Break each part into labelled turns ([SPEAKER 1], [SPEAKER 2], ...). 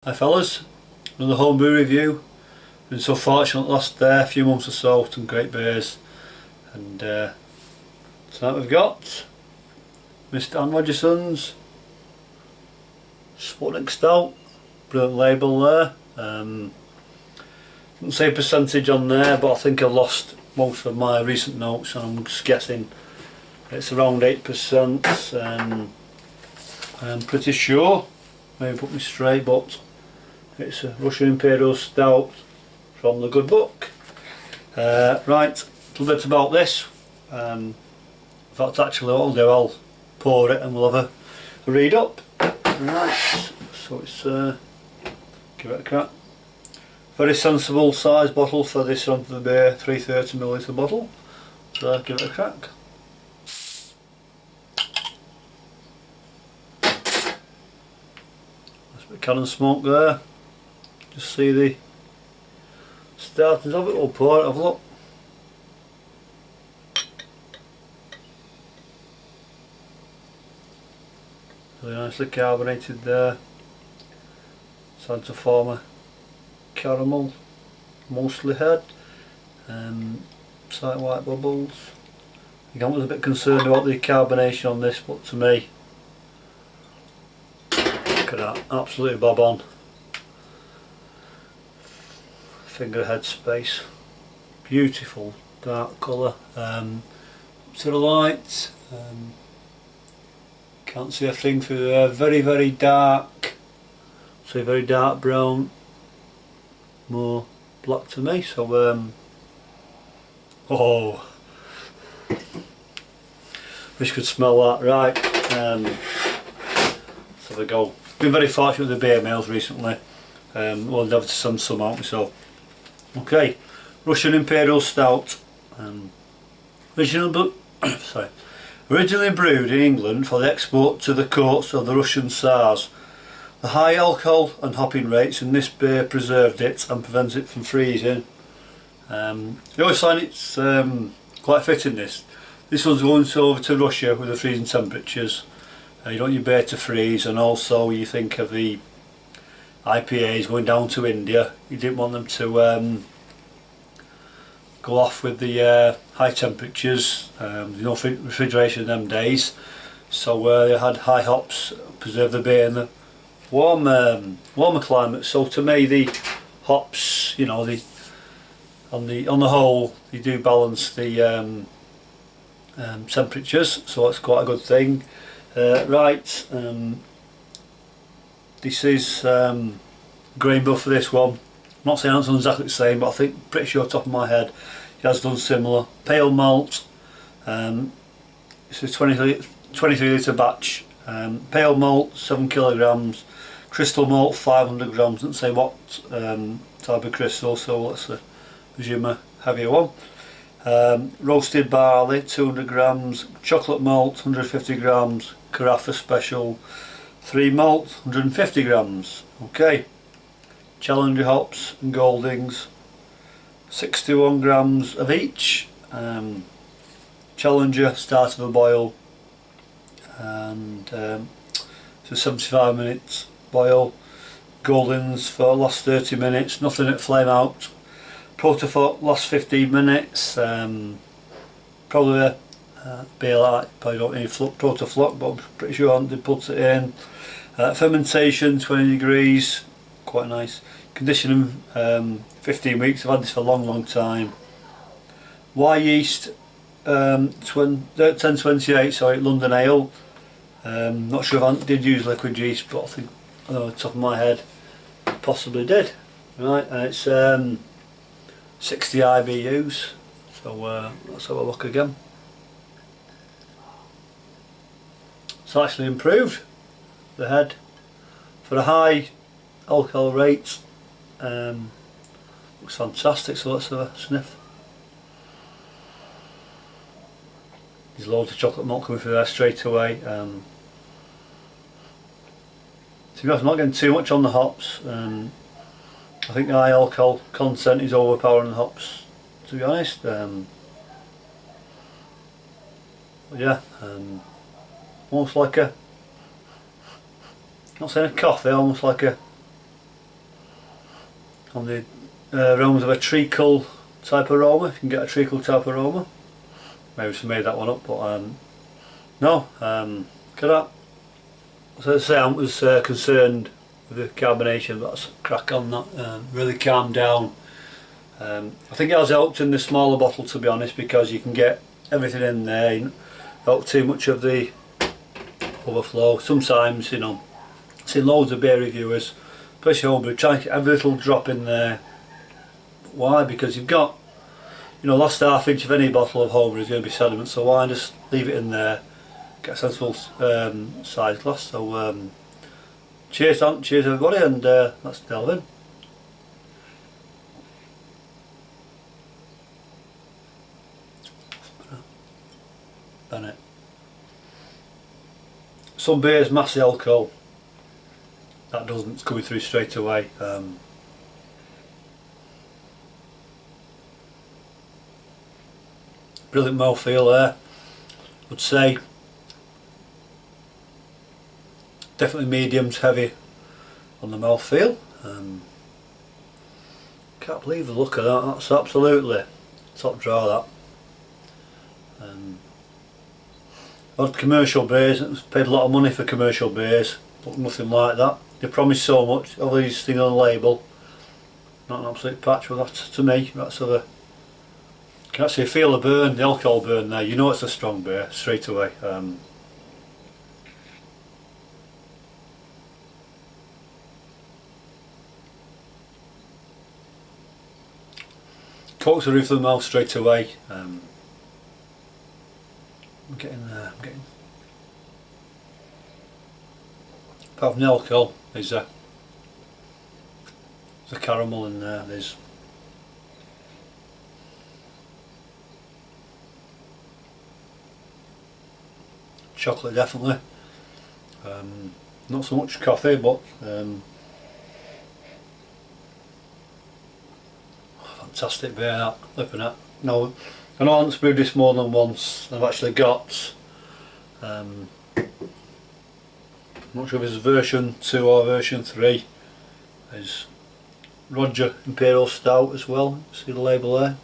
[SPEAKER 1] Hi fellas, another homebrew review. Been so fortunate last few months or so, some great beers, and tonight we've got Mr Rogerson'S Sputnik Stout. Brilliant label there. Doesn't say percentage on there, but I think I've lost most of my recent notes, and I'm just guessing it's around 8%. I'm pretty sure, maybe put me straight, but it's a Russian Imperial Stout from the good book. Right, a little bit about this. In fact, actually what I'll do, I'll pour it and we'll have a read up. Right, so it's give it a crack. Very sensible size bottle for this on the beer, 330ml bottle. So give it a crack. There's a bit of cannon smoke there. Just see the startings of it. We'll pour it, have a look. Really nicely carbonated there. Starting to form a caramel, mostly head. Slight white bubbles. I was a bit concerned about the carbonation on this, but to me, look at that, absolutely bob on. Finger head space, beautiful dark colour, to the light, can't see a thing through there. Very dark, so very dark brown, more black to me. So oh, wish you could smell that. Right, let's have a go. Been very fortunate with the beer mails recently. We'll endeavour to send some out myself. Okay, Russian Imperial Stout. Originally brewed in England for the export to the courts of the Russian Tsars. The high alcohol and hopping rates in this beer preserved it and prevents it from freezing. I always find it's quite fitting this. This one's going over to Russia with the freezing temperatures. You don't want your beer to freeze, and also you think of the IPAs going down to India. You didn't want them to go off with the high temperatures. No refrigeration in them days, so they had high hops, preserve the beer in the warmer climate. So to me, the hops, you know, on the whole, they do balance the temperatures, so that's quite a good thing. Right. This is grain bill for this one. I'm not saying it's exactly the same, but I think, pretty sure top of my head, it has done similar. Pale malt. This is 23 litre batch. Pale malt 7 kilograms. Crystal malt 500 grams. Doesn't say what type of crystal, so let's presume a heavier one. Roasted barley 200 grams. Chocolate malt 150 grams. Carafa special 3 malt 150 grams. Okay. Challenger hops and Goldings 61 grams of each. Challenger start of a boil, and it's a 75 minutes boil. Goldings for last 30 minutes, nothing at flame out. Protoflock last 15 minutes. Probably a beer like, probably don't need Protoflock, but I'm pretty sure they put it in. Fermentation 20 degrees, quite nice. Conditioning 15 weeks. I've had this for a long time. Y yeast 1028, sorry, London Ale. Not sure if I did use liquid yeast, but I think, I don't know, off the top of my head, possibly did. Right, it's 60 IBUs, so let's have a look again. It's actually improved the head for a high alcohol rate. Looks fantastic, so let's have a sniff. There's loads of chocolate malt coming through there straight away. To be honest, I'm not getting too much on the hops. I think the high alcohol content is overpowering the hops, to be honest. Yeah, almost like a, not saying a coffee, almost like a on the aromas of a treacle type aroma, if you can get a treacle type aroma. Maybe just made that one up, but no, look at that. As I say, I was concerned with the carbonation, but that's a crack on that, really calmed down. I think it has helped in the smaller bottle, to be honest, because you can get everything in there, you don't too much of the overflow. Sometimes, you know, I've seen loads of beer reviewers, especially Homebrew, try to get every little drop in there. Why? Because you've got, you know, last half inch of any bottle of Homebrew is going to be sediment, so why just leave it in there, get a sensible size glass. So cheers on, cheers everybody, and let's delve in. Bennett. Some beers mass the alcohol, that doesn't, it's coming through straight away. Brilliant mouthfeel there, would say. Definitely medium to heavy on the mouthfeel. Can't believe the look of that, that's absolutely top draw that. A lot of commercial beers, paid a lot of money for commercial beers, but nothing like that. They promise so much, all these things on the label, not an absolute patch. Well, that's, to me, that's sort of, you can actually feel the burn, the alcohol burn there. You know it's a strong beer straight away. Coats the roof of the mouth straight away. I'm getting there, I'm getting. Apart from the alcohol, there's a caramel in there, there's chocolate definitely, not so much coffee, but fantastic beer that, flipping it. No, I know I haven't brewed this more than once. I've actually got, I'm not sure if it's version 2 or version 3. There's Roger Imperial Stout as well, see the label there.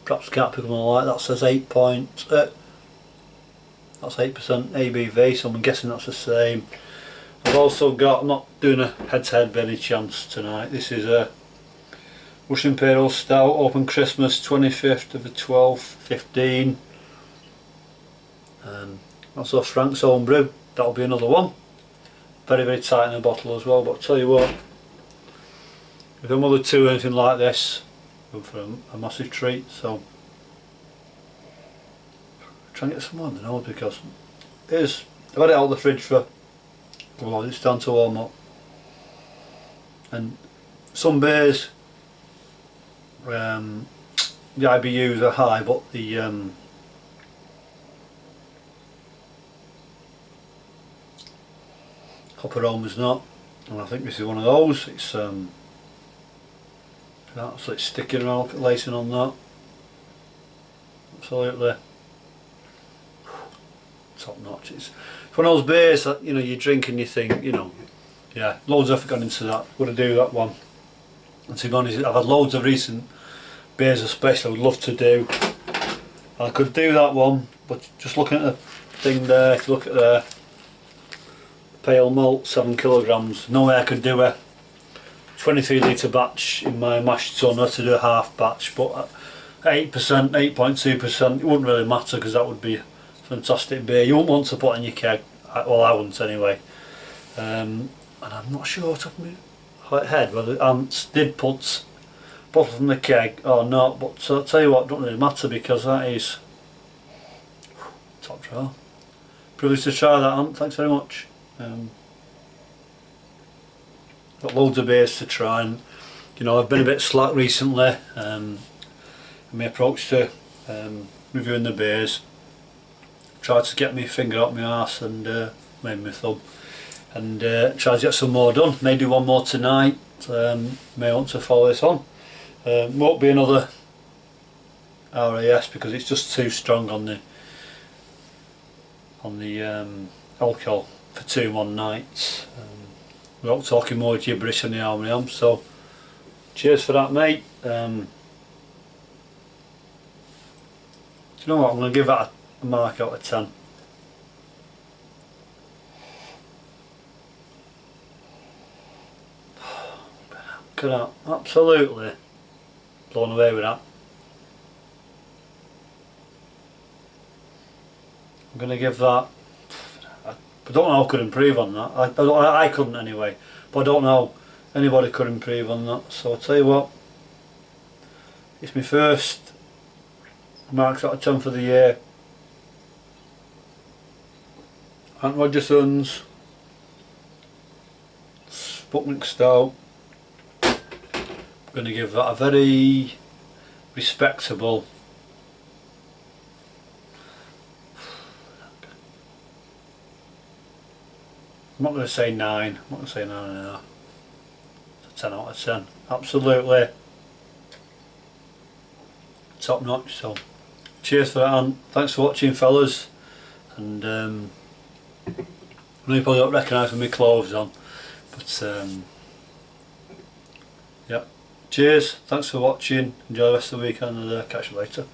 [SPEAKER 1] Perhaps can't pick them all out, that says 8 point, that's 8% ABV, so I'm guessing that's the same. I've also got, I'm not doing a head to head by any chance tonight, this is a Russian Imperial Stout, open Christmas 25th of the 12th, 15. Also Frank's Homebrew, that'll be another one. Very, very tight in the bottle as well, but I'll tell you what, if I'm other two anything like this, go for a massive treat. So try and get some more in the nose, because it is, I've had it out of the fridge for, well, it's time to warm up. And some beers, the IBUs are high, but the hop aroma's not, and I think this is one of those. It's absolutely sticking around, lacing on that, absolutely top notch. It's one of those beers that, you know, you drink and you think, you know, yeah, loads of effort gone into that, got to do that one. And to be honest, I've had loads of recent beers especially I would love to do. I could do that one, but just looking at the thing there, if you look at the pale malt, 7 kilograms, no way I could do a 23 litre batch in my mash tun. I had to do a half batch, but 8%, 8.2%, it wouldn't really matter, because that would be a fantastic beer. You wouldn't want to put in your keg, well I wouldn't anyway. And I'm not sure top of my head whether Ants did put bottle from the keg or not, but I'll tell you what, it doesn't really matter, because that is top drawer. Privileged to try that, Ant, thanks very much. Got loads of beers to try, and you know, I've been a bit slack recently in my approach to reviewing the beers. Tried to get my finger up my arse and maybe my thumb, and try to get some more done. May do one more tonight, may want to follow this on. Won't be another RAS, because it's just too strong on the alcohol for 2 1 nights. We're not talking more gibberish on the Armory Amp, so cheers for that, mate. Do you know what, I'm going to give that a mark out of 10. Look at that, absolutely blown away with that. I'm going to give that, I don't know how I could improve on that. I couldn't anyway, but I don't know anybody could improve on that. So I'll tell you what, it's my first marks out of 10 for the year. And Rogerson'S Sputnik Stout, I'm going to give that a very respectable I'm not going to say 9, I'm not going to say 9.5. It's a 10 out of 10. Absolutely top notch. So cheers for that, and thanks for watching, fellas. And I know you probably don't recognise with my clothes on, but yeah, cheers, thanks for watching, enjoy the rest of the weekend, and catch you later.